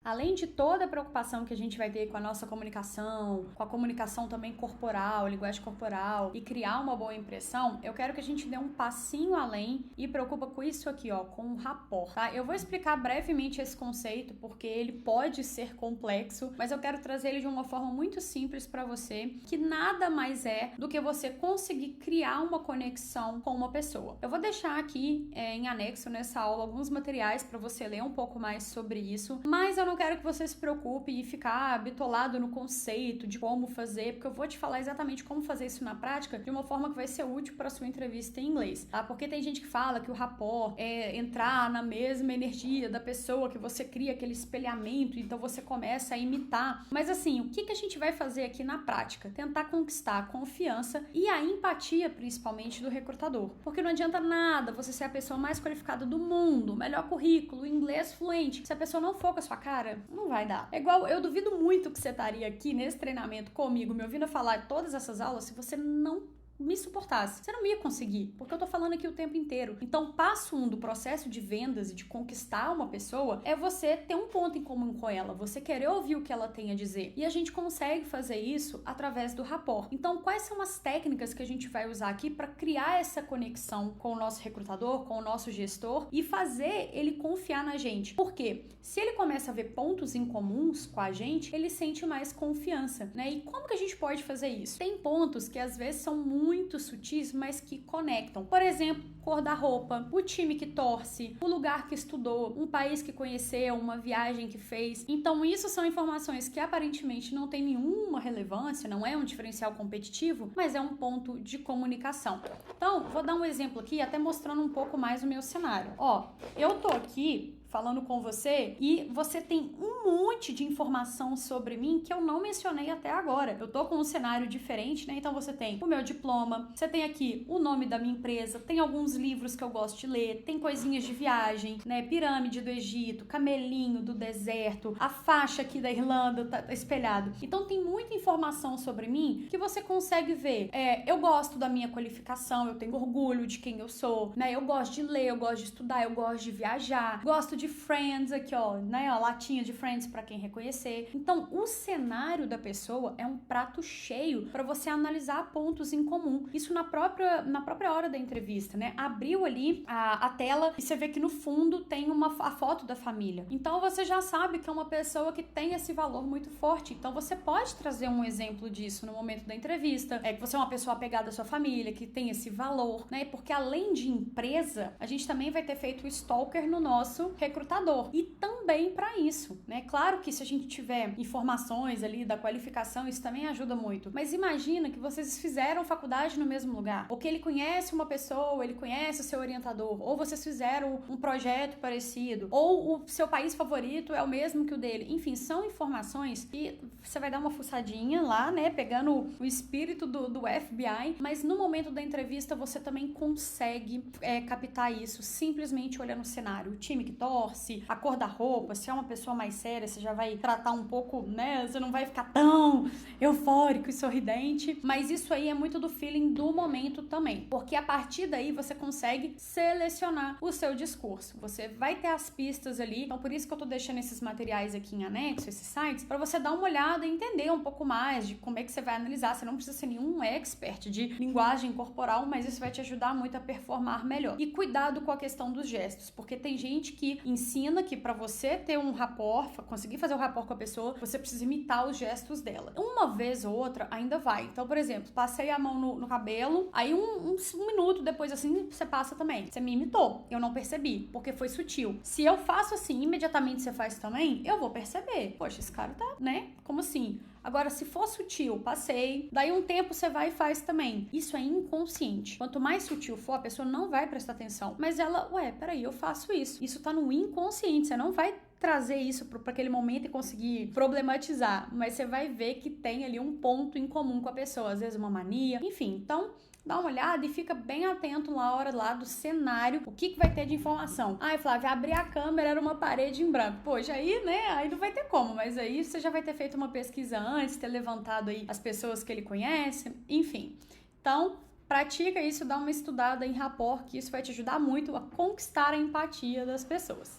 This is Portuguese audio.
Além de toda a preocupação que a gente vai ter com a nossa comunicação, com a comunicação também corporal, linguagem corporal e criar uma boa impressão, eu quero que a gente dê um passinho além e preocupa com isso aqui, ó, com o rapport, tá? Eu vou explicar brevemente esse conceito porque ele pode ser complexo, mas eu quero trazer ele de uma forma muito simples para você, que nada mais é do que você conseguir criar uma conexão com uma pessoa. Eu vou deixar aqui em anexo nessa aula alguns materiais para você ler um pouco mais sobre isso, mas eu não quero que você se preocupe e ficar bitolado no conceito de como fazer, porque eu vou te falar exatamente como fazer isso na prática de uma forma que vai ser útil para sua entrevista em inglês, tá? Porque tem gente que fala que o rapport é entrar na mesma energia da pessoa, que você cria aquele espelhamento, então você começa a imitar. Mas assim, o que a gente vai fazer aqui na prática? Tentar conquistar a confiança e a empatia, principalmente, do recrutador. Porque não adianta nada você ser a pessoa mais qualificada do mundo, melhor currículo, inglês fluente. Se a pessoa não for com a sua cara, não vai dar. É igual, eu duvido muito que você estaria aqui nesse treinamento comigo, me ouvindo falar todas essas aulas, se você não me suportasse. Você não ia conseguir, porque eu tô falando aqui o tempo inteiro. Então, passo 1 do processo de vendas e de conquistar uma pessoa é você ter um ponto em comum com ela, você querer ouvir o que ela tem a dizer. E a gente consegue fazer isso através do rapport. Então, quais são as técnicas que a gente vai usar aqui para criar essa conexão com o nosso recrutador, com o nosso gestor e fazer ele confiar na gente? Por quê? Se ele começa a ver pontos em comuns com a gente, ele sente mais confiança, né? E como que a gente pode fazer isso? Tem pontos que às vezes são muito sutis, mas que conectam. Por exemplo, cor da roupa, o time que torce, o lugar que estudou, um país que conheceu, uma viagem que fez. Então, isso são informações que aparentemente não tem nenhuma relevância, não é um diferencial competitivo, mas é um ponto de comunicação. Então, vou dar um exemplo aqui, até mostrando um pouco mais o meu cenário. Ó, eu tô aqui falando com você e você tem um monte de informação sobre mim que eu não mencionei até agora. Eu tô com um cenário diferente, né? Então você tem o meu diploma, você tem aqui o nome da minha empresa, tem alguns livros que eu gosto de ler, tem coisinhas de viagem, né? Pirâmide do Egito, camelinho do deserto, a faixa aqui da Irlanda tá espelhado. Então tem muita informação sobre mim que você consegue ver. Eu gosto da minha qualificação, eu tenho orgulho de quem eu sou, né? Eu gosto de ler, eu gosto de estudar, eu gosto de viajar, gosto de Friends aqui, ó, né, a latinha de Friends para quem reconhecer. Então, o cenário da pessoa é um prato cheio para você analisar pontos em comum. Isso na própria hora da entrevista, né? Abriu ali a tela e você vê que no fundo tem a foto da família. Então, você já sabe que é uma pessoa que tem esse valor muito forte. Então, você pode trazer um exemplo disso no momento da entrevista. Que você é uma pessoa apegada à sua família, que tem esse valor, né? Porque além de empresa, a gente também vai ter feito o stalker no nosso recrutador. E também para isso, né? Claro que se a gente tiver informações ali da qualificação, isso também ajuda muito. Mas imagina que vocês fizeram faculdade no mesmo lugar, ou que ele conhece uma pessoa, ele conhece o seu orientador, ou vocês fizeram um projeto parecido, ou o seu país favorito é o mesmo que o dele. Enfim, são informações que você vai dar uma fuçadinha lá, né? Pegando o espírito do FBI, mas no momento da entrevista você também consegue captar isso simplesmente olhando o cenário, o time que torce, a cor da roupa, se é uma pessoa mais séria, você já vai tratar um pouco, né? Você não vai ficar tão eufórico e sorridente, mas isso aí é muito do feeling do momento também, porque a partir daí você consegue selecionar o seu discurso, você vai ter as pistas ali, então por isso que eu tô deixando esses materiais aqui em anexo, esses sites, para você dar uma olhada e entender um pouco mais de como é que você vai analisar. Você não precisa ser nenhum expert de linguagem corporal, mas isso vai te ajudar muito a performar melhor. E cuidado com a questão dos gestos, porque tem gente que ensina que para você ter um rapport, conseguir fazer um rapport com a pessoa, você precisa imitar os gestos dela. Uma vez ou outra ainda vai. Então, por exemplo, passei a mão no cabelo, aí um minuto depois assim, você passa também. Você me imitou, eu não percebi, porque foi sutil. Se eu faço assim, imediatamente você faz também, eu vou perceber. Poxa, esse cara tá, né? Como assim? Agora, se for sutil, passei, daí um tempo você vai e faz também. Isso é inconsciente. Quanto mais sutil for, a pessoa não vai prestar atenção. Mas ela, peraí, eu faço isso. Isso tá no inconsciente, você não vai trazer isso para aquele momento e conseguir problematizar, mas você vai ver que tem ali um ponto em comum com a pessoa, às vezes uma mania, enfim. Então, dá uma olhada e fica bem atento na hora lá do cenário, o que vai ter de informação. Flávia, abri a câmera, era uma parede em branco. Poxa, aí, né, aí não vai ter como, mas aí você já vai ter feito uma pesquisa antes, ter levantado aí as pessoas que ele conhece, enfim. Então, pratica isso, dá uma estudada em rapport, que isso vai te ajudar muito a conquistar a empatia das pessoas.